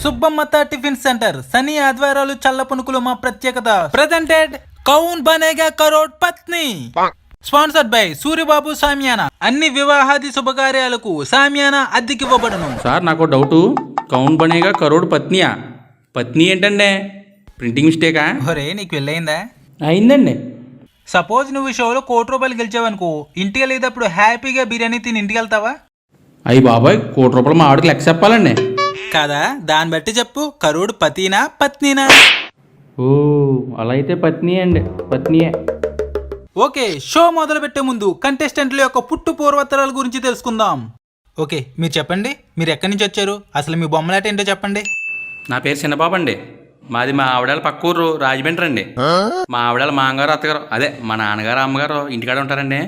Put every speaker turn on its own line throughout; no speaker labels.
సుబ్బమ్మత tiffin centre శని ఆదివారాలు చల్ల పునుకులు మా ప్రత్యేకత. Presented Kaun Banega Crore Patni. Sponsored by Suryababu Samiyana. అన్ని వివాహాది శుభకార్యాలకు సామియానా అద్దెకివ్వబడును.
సార్ నాకు డౌటు, కౌన్ బనేగా కరోడ్ పత్నియా? పత్ని ఏంటండి? ప్రింటింగ్ మిస్టేకా?
ఒరే నీకు వెళ్ళయిందా?
అయిందండి.
సపోజ్ నువ్వు ఈ షోలో ₹1,00,00,000 గెలిచావనుకో, ఇంటికి వెళ్ళేటప్పుడు హ్యాపీగా బిర్యానీ తిని ఇంటికి వెళ్తావా?
అయ్యి బాబాయ్, ₹1,00,00,000 మా ఆవిడకి లెక్క చెప్పాలండి
కదా, దాన్ని బట్టి చెప్పు, కరోడ్ పతినా పత్నినా?
ఓ అలా అయితే పత్ని అండి, పత్నియే.
ఓకే, షో మొదలు పెట్టే ముందు కంటెస్టెంట్ల యొక్క పుట్టు పూర్వోత్తరాల గురించి తెలుసుకుందాం. ఓకే, మీరు చెప్పండి, మీరు ఎక్కడి నుంచి వచ్చారు, అసలు మీ బొమ్మలాట ఏంటో చెప్పండి.
నా పేరు చిన్నబాబు అండి. మాది మా ఆవిడాల పక్క ఊరు రాజమండ్రి అండి. మా ఆవిడాల మామగారు అత్తగారు, అదే మా నాన్నగారు అమ్మగారు ఇంటికాడ ఉంటారండి.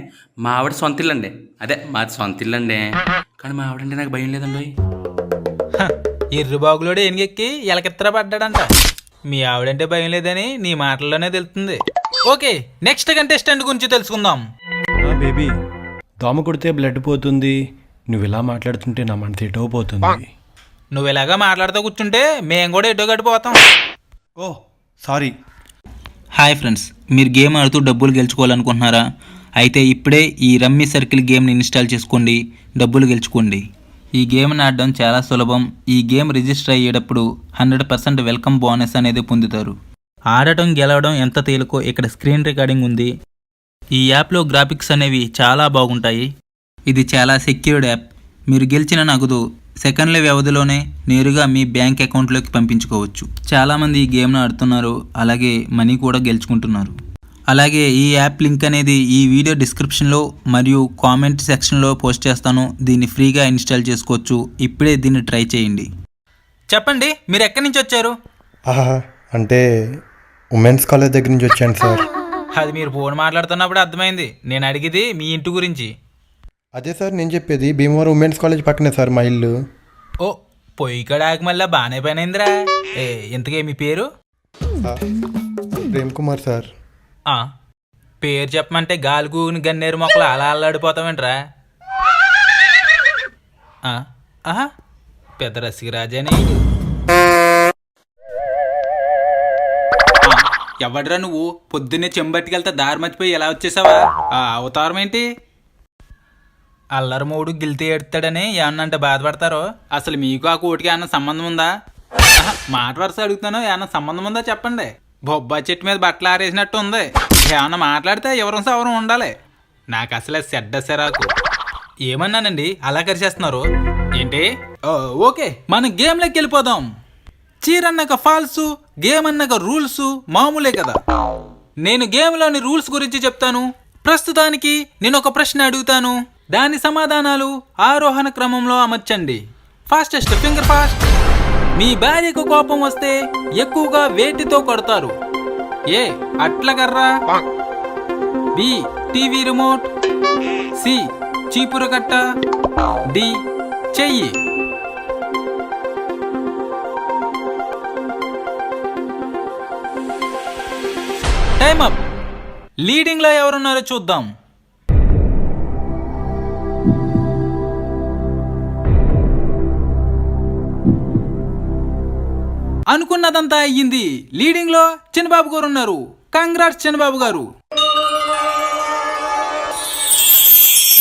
మా ఆవిడ సొంత ఇల్లు అండి, అదే మాది సొంత ఇల్లు అండి. కానీ మా ఆవిడంటే నాకు భయం లేదండి.
ఎర్రుబాగులోడే ఎనిగెక్కి ఎలకెత్తర పడ్డాడంట. మీ ఆవిడంటే భయం లేదని నీ మాటల్లోనే తెలుస్తుంది. ఓకే, నెక్స్ట్ కంటెస్టెంట్ గురించి తెలుసుకుందాం.
బేబీ, దోమ కొడితే బ్లడ్ పోతుంది, నువ్వు ఇలా మాట్లాడుతుంటే నా మనసు ఎటో పోతుంది.
నువ్వు ఇలాగా మాట్లాడుతూ కూర్చుంటే మేము కూడా ఎటో గడిపోతాం.
ఓ సారీ.
హాయ్ ఫ్రెండ్స్, మీరు గేమ్ ఆడుతూ డబ్బులు గెలుచుకోవాలనుకుంటున్నారా? అయితే ఇప్పుడే ఈ రమ్మీ సర్కిల్ గేమ్ని ఇన్స్టాల్ చేసుకోండి, డబ్బులు గెలుచుకోండి. ఈ గేమ్ని ఆడడం చాలా సులభం. ఈ గేమ్ రిజిస్టర్ అయ్యేటప్పుడు 100% వెల్కమ్ బోనస్ అనేది పొందుతారు. ఆడటం గెలవడం ఎంత తేలికో ఇక్కడ స్క్రీన్ రికార్డింగ్ ఉంది. ఈ యాప్లో గ్రాఫిక్స్ అనేవి చాలా బాగుంటాయి. ఇది చాలా సెక్యూర్డ్ యాప్. మీరు గెలిచిన నగదు సెకండ్ల వ్యవధిలోనే నేరుగా మీ బ్యాంక్ అకౌంట్లోకి పంపించుకోవచ్చు. చాలామంది ఈ గేమ్ను ఆడుతున్నారు, అలాగే మనీ కూడా గెలుచుకుంటున్నారు. అలాగే ఈ యాప్ లింక్ అనేది ఈ వీడియో డిస్క్రిప్షన్లో మరియు కామెంట్ సెక్షన్లో పోస్ట్ చేస్తాను. దీన్ని ఫ్రీగా ఇన్స్టాల్ చేసుకోవచ్చు. ఇప్పుడే దీన్ని ట్రై చేయండి. చెప్పండి, మీరు ఎక్కడి నుంచి వచ్చారు?
అంటే ఉమెన్స్ కాలేజ్ దగ్గర నుంచి వచ్చాను సార్.
అది మీరు ఫోన్ మాట్లాడుతున్నప్పుడు అర్థమైంది. నేను అడిగేది మీ ఇంటి గురించి.
అదే సార్ నేను చెప్పేది, భీమవరం ఉమెన్స్ కాలేజ్ పక్కనే సార్ మా ఇల్లు.
ఓ పొయ్యి కడాకి మళ్ళీ బాగానే పనైందిరా. ఇంతకే మీ పేరు?
ప్రేమ్ కుమార్ సార్.
పేరు చెప్పమంటే గాలిగూని గన్నేరు మొక్కలు అలా అల్లాడిపోతావేంట్రా? పెద్ద రసికరాజని. ఎవడ్రా నువ్వు? పొద్దున్నే చెంబట్టుకెళ్తే దారి మర్చిపోయి ఎలా వచ్చేసావా? అవతారం ఏంటి? అల్లరి మూడు గిల్తి ఎడతాడని ఏమన్నంటే బాధపడతారో? అసలు మీకు ఆ కోటికి ఏమన్నా సంబంధం ఉందా? మాట వరుస అడుగుతాను, ఏమన్నా సంబంధం ఉందా చెప్పండి. బొబ్బాయి చెట్టు మీద బట్టలు ఆరేసినట్టు ఉంది. ఏమన్నా మాట్లాడితే ఎవరం సవరం ఉండాలి. నాకు అసలే చెడ్డ సిరాకు. ఏమన్నానండి అలా కరిచేస్తున్నారు ఏంటి? ఓకే, మనం గేమ్లోకి వెళ్ళిపోదాం. చీర అన్నాక ఫాల్స్, గేమ్ అన్నాక రూల్స్ మామూలే కదా. నేను గేమ్లోని రూల్స్ గురించి చెప్తాను. ప్రస్తుతానికి నేను ఒక ప్రశ్న అడుగుతాను, దాని సమాధానాలు ఆరోహణ క్రమంలో అమర్చండి. Fastest finger fast. మీ భార్యకు కోపం వస్తే ఎక్కువగా వేటితో కొడతారు? ఏ అట్లకర్రా, బి టీవీ రిమోట్, సి చీపురు కట్ట, డి చెయ్యి. Time up. లీడింగ్లో ఎవరున్నారో చూద్దాం. అనుకున్నదంతా అయ్యింది. లీడింగ్ లో చిన్నబాబు గారు ఉన్నారు. కంగ్రాట్స్ చిన్నబాబు గారు.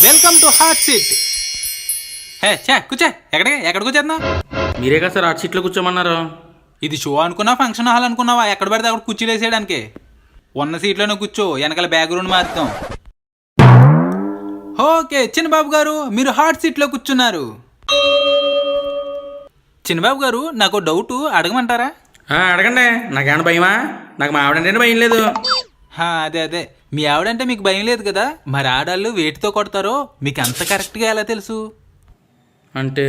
Welcome to hot seat. కూర్చో. ఎక్కడ కూర్చోన్నా?
మీరే కదా సార్ హాట్ సీట్లో కూర్చోమన్నారు.
ఇది షో అనుకున్నా, ఫంక్షన్ హాల్ అనుకున్నావా? ఎక్కడ పడితే అక్కడ కుర్చీలు వేసేయడానికి. ఉన్న సీట్లోనే కూర్చో, వెనకాల బ్యాక్గ్రౌండ్ మారుతాం. ఓకే చిన్నబాబు గారు, మీరు హాట్ సీట్లో కూర్చున్నారు. చిన్నబాబు గారు, నాకు డౌట్ అడగమంటారా?
అడగండి. నాకేమన్నా భయమా? నాకు మా ఆవిడంటే భయం లేదు.
అదే మీ ఆవిడంటే మీకు భయం లేదు కదా, మరి ఆడాళ్ళు వేటితో కొడతారో మీకు అంత కరెక్ట్గా ఎలా తెలుసు?
అంటే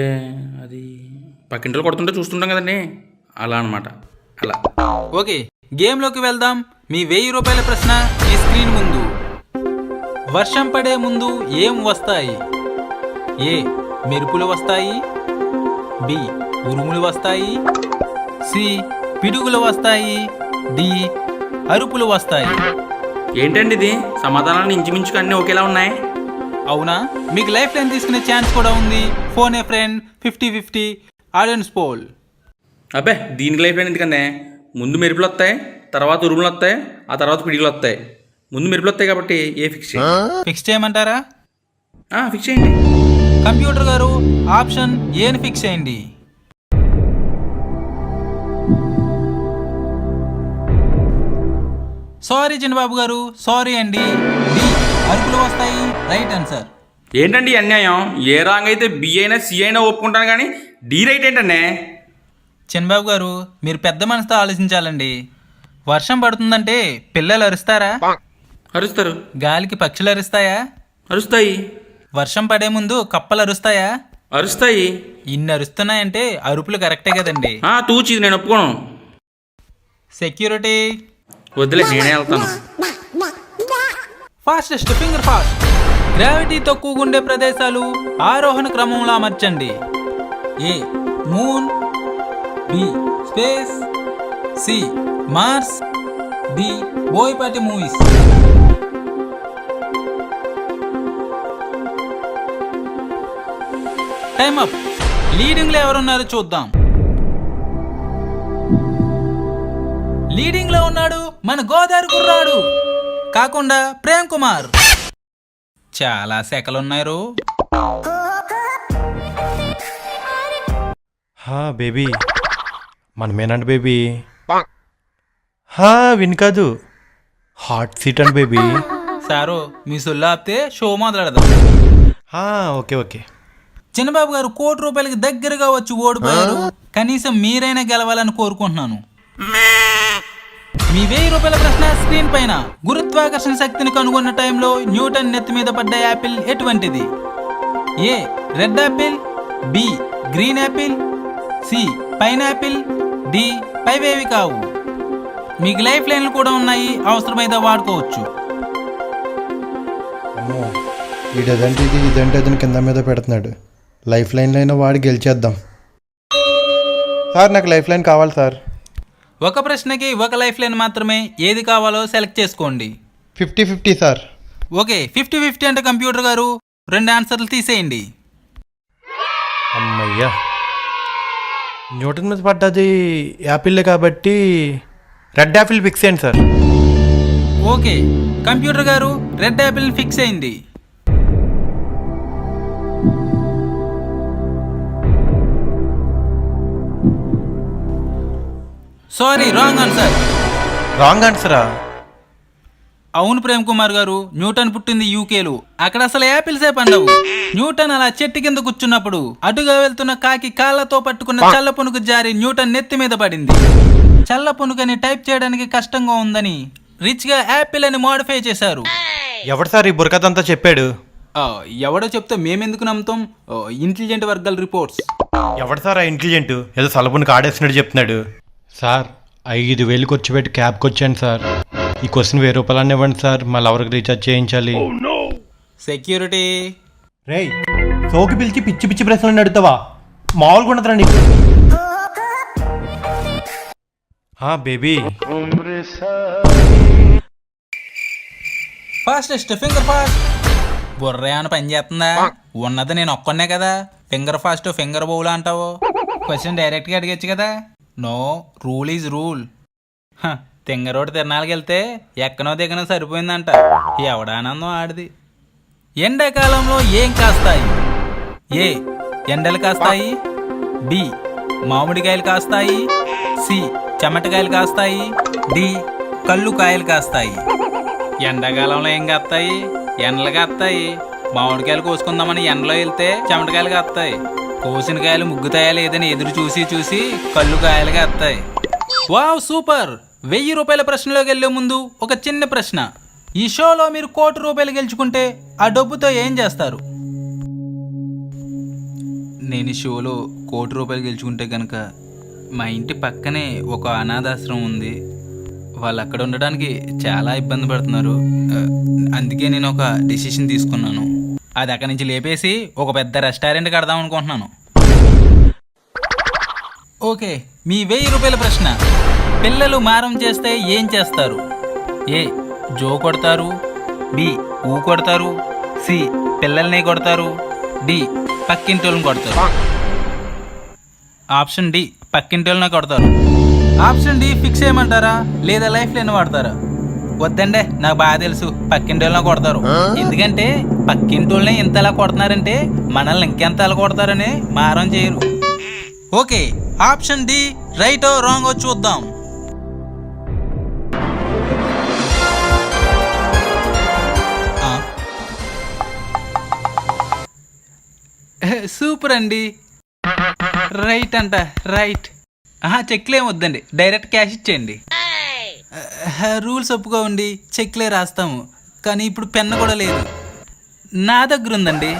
అది పక్కింట్లో కొడుతుంటే చూస్తుంటాం కదండి, అలా అనమాట. అలా.
ఓకే, గేమ్లోకి వెళ్దాం. మీ ₹1000 ప్రశ్న ఈ స్క్రీన్ ముందు. వర్షం పడే ముందు ఏం వస్తాయి? ఏ మెరుపులు వస్తాయి, బి ఉరుములు వస్తాయి, సి పిడుగులు వస్తాయి, డి అరుపులు వస్తాయి.
ఏంటండి ఇది? సమాధానాలు ఇంచుమించుకు అన్నీ ఒకేలా ఉన్నాయి.
అవునా? మీకు లైఫ్ లైన్ తీసుకునే ఛాన్స్ కూడా ఉంది. ఫోన్ ఏ ఫ్రెండ్ 50-50 ఆడియన్స్ పోల్.
అబ్బే దీనికి లైఫ్ లైన్ ఎందుకంటే ముందు మెరుపులు వస్తాయి, తర్వాత ఉరుములు వస్తాయి, ఆ తర్వాత పిడిగులు వస్తాయి. ముందు మెరుపులు వస్తాయి కాబట్టి ఏ ఫిక్స్ చేయండి.
ఫిక్స్ చేయమంటారా?
ఫిక్స్ చేయండి.
కంప్యూటర్ గారు ఆప్షన్ ఏని ఫిక్స్ చేయండి. సారీ చిన్నబాబు గారు, సారీ అండి. డి అరుపులు వస్తాయి రైట్ ఆన్సర్.
ఏంటండి ఈ అన్యాయం? ఏ రాంగ్ అయితే బి అయినా సి అయినా ఒప్పుకుంటాను కానీ డి రైట్ ఏంటండి?
చిన్నబాబు గారు మీరు పెద్ద మనసుతో ఆలోచించాలండి. వర్షం పడుతుందంటే పిల్లలు అరుస్తారా?
అరుస్తారు.
గాలికి పక్షులు అరుస్తాయా?
అరుస్తాయి.
వర్షం పడే ముందు కప్పలు అరుస్తాయా?
అరుస్తాయి.
ఇన్ని అరుస్తున్నాయంటే అరుపులు కరెక్టే కదండి.
తూచి నేను ఒప్పుకోను.
సెక్యూరిటీ
వద్దులే, నేనే వెళ్తాను.
Fastest finger fast. గ్రావిటీ తక్కువగా ఉండే ప్రదేశాలు ఆరోహణ క్రమంలో అమర్చండి. A moon, B space, C Mars, D Boyapati movies. Time up. Leading లో ఎవరున్నారో చూద్దాం. లీడింగ్ లో ఉన్నాడు మన గోదావరి కుర్రాడు కాకుండా ప్రేమ్ కుమార్. చాలా సెకలున్నారు.
బేబీ మనమేనండి బేబీ. విన్ కాదు, హాట్ సీట్ అండి బేబీ.
సారు మీ సొల్లు ఆపితే షో మొదలెడదాం.
Okay okay.
చిన్నబాబు గారు ₹1,00,00,000 దగ్గరగా వచ్చి ఓడిపోయారు. కనీసం మీరైనా గెలవాలని కోరుకుంటున్నాను. మీ ₹1000 ప్రశ్న స్క్రీన్ పైన. గురుత్వాకర్షణ శక్తిని కనుగొన్న టైంలో న్యూటన్ నెత్తి మీద పడ్డ యాపిల్ ఎటువంటిది? A red apple, B green apple, C pineapple, D పైవేవి కావు. మీకు లైఫ్ లైన్లు కూడా ఉన్నాయి, అవసరమైతే వాడుకోవచ్చు.
అమ్మో ఇదేంటి ఇదని కింద మీద పెడుతున్నాడు. లైఫ్ లైన్ అయినా వాడి గెలిచేద్దాం. సార్ నాకు లైఫ్ లైన్ కావాలి సార్.
ఒక ప్రశ్నకి ఒక లైఫ్ లైన్ మాత్రమే. ఏది కావాలో సెలెక్ట్ చేసుకోండి.
50-50 సార్.
ఓకే 50-50 అంటే కంప్యూటర్ గారు 2 ఆన్సర్లు తీసేయండి.
అమ్మయ్యా, న్యూటన్ మీద పడ్డది యాపిల్లే కాబట్టి రెడ్ యాపిల్ ఫిక్స్ అయ్యండి సార్.
ఓకే కంప్యూటర్ గారు రెడ్ యాపిల్ ఫిక్స్ అయింది. Sorry wrong answer.
రాంగ్ ఆన్సరా?
అవును ప్రేమ్ కుమార్ గారు, న్యూటన్ పుట్టింది యూకేలో. అక్కడ అసలు యాపిల్సే పండవు. న్యూటన్ అలా చెట్టు కింద కూర్చున్నప్పుడు అటుగా వెళ్తున్న కాకి కాళ్ళతో పట్టుకున్న చల్ల పునుగు జారి న్యూటన్ నెత్తి మీద పడింది. చల్ల పునుగని టైప్ చేయడానికి కష్టంగా ఉందని రిచ్ గా యాపిల్ అని మోడిఫై చేశారు.
ఎవడు సార్ ఈ బుర్కదంతా చెప్పాడు?
ఎవడో చెప్తే మేమెందుకు నమ్ముతాం? ఇంటెలిజెంట్ వర్గాల రిపోర్ట్స్.
ఎవడు సార్ ఆ ఇంటెలిజెంట్? ఏదో సలపునికి ఆడేసినట్టు చెప్తున్నాడు. సార్ 5,000 ఖర్చు పెట్టి క్యాబ్కి వచ్చాను సార్. ఈ క్వశ్చన్ ₹1000 ఇవ్వండి సార్, మళ్ళీ ఎవరికి రీఛార్జ్ చేయించాలి.
సెక్యూరిటీ
రేయ్, సోకి పిలిచి పిచ్చి పిచ్చి ప్రశ్నలు అడుగుతావా? మామూలుగా ఉండదురా నీకు. Baby
fastest finger fast. బుర్ర ఏమైనా పని చేస్తుందా? ఉన్నది నేను ఒక్కనే కదా. ఫింగర్ ఫాస్ట్ ఫింగర్ బౌల్ అంటావు. క్వశ్చన్ డైరెక్ట్గా అడిగచ్చు కదా. No, rule is rule. తింగరోడు తిరణాలకి వెళ్తే ఎక్కనో దిగనో సరిపోయిందంట. ఎవడానందం ఆడిది. ఎండాకాలంలో ఏం కాస్తాయి? ఏ ఎండలు కాస్తాయి, బి మామిడికాయలు కాస్తాయి, సి చెమటకాయలు కాస్తాయి, డి కళ్ళు కాయలు కాస్తాయి. ఎండాకాలంలో ఏం కాస్తాయి? ఎండలు కాస్తాయి. మామిడికాయలు కోసుకుందామని ఎండలో వెళ్తే చెమటకాయలు కాస్తాయి. కోసిన కాయలు ముగ్గుతాయా లేదని ఎదురు చూసి చూసి కళ్ళు కాయలు కాస్తాయి. Wow super. ₹1000 ప్రశ్నలోకి వెళ్లే ముందు ఒక చిన్న ప్రశ్న. ఈ షోలో మీరు ₹1,00,00,000 గెలుచుకుంటే ఆ డబ్బుతో ఏం చేస్తారు? నేను ఈ షోలో ₹1,00,00,000 గెలుచుకుంటే కనుక మా ఇంటి పక్కనే ఒక అనాథాశ్రమం ఉంది. వాళ్ళు అక్కడ ఉండడానికి చాలా ఇబ్బంది పడుతున్నారు. అందుకే నేను ఒక డిసిషన్ తీసుకున్నాను. అది అక్కడి నుంచి లేపేసి ఒక పెద్ద రెస్టారెంట్ కడదాం అనుకుంటున్నాను. ఓకే మీ ₹1000 ప్రశ్న. పిల్లలు మారం చేస్తే ఏం చేస్తారు? ఏ జో కొడతారు, బి ఊ కొడతారు, సి పిల్లల్ని కొడతారు, డి పక్కింటోళ్ళని కొడతారు. ఆప్షన్ డి పక్కింటి వాళ్ళనే కొడతారు. ఆప్షన్ డి ఫిక్స్ చేయమంటారా లేదా లైఫ్ లైన్ వాడతారా? వద్దండి, నాకు బాగా తెలుసు పక్కింటి వాళ్ళనే కొడతారు. ఎందుకంటే పక్కింటి వాళ్ళని ఇంతలా కొడుతున్నారంటే మనల్ని ఇంకెంత అలా కొడతారని మారం చేయరు. ఓకే, ఆప్షన్ డి రైటో రాంగో చూద్దాం. సూపర్ అండి, రైట్ అంట, రైట్. చెక్లేం వద్దండి, డైరెక్ట్ క్యాష్ ఇచ్చేయండి. రూల్స్ ఒప్పుకోండి, చెక్లే రాస్తాము, కానీ ఇప్పుడు పెన్ను కూడా లేదు. నా దగ్గర ఉందండి.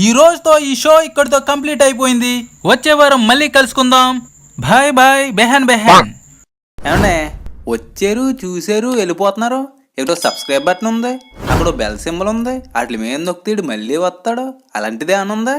ఈ రోజుతో ఈ షో ఇక్కడితో కంప్లీట్ అయిపోయింది. వచ్చే వారం మళ్ళీ కలుసుకుందాం. బాయ్ బాయ్, బెహన్ బెహన్. ఏమండే వచ్చారు, చూసారు, వెళ్ళిపోతున్నారు. ఇక్కడ సబ్స్క్రైబ్ బటన్ ఉంది, అక్కడ బెల్ సింబల్ ఉంది, వాటి మీద నొక్కితే మళ్ళీ వస్తాడు. అలాంటిదే అని ఉందా?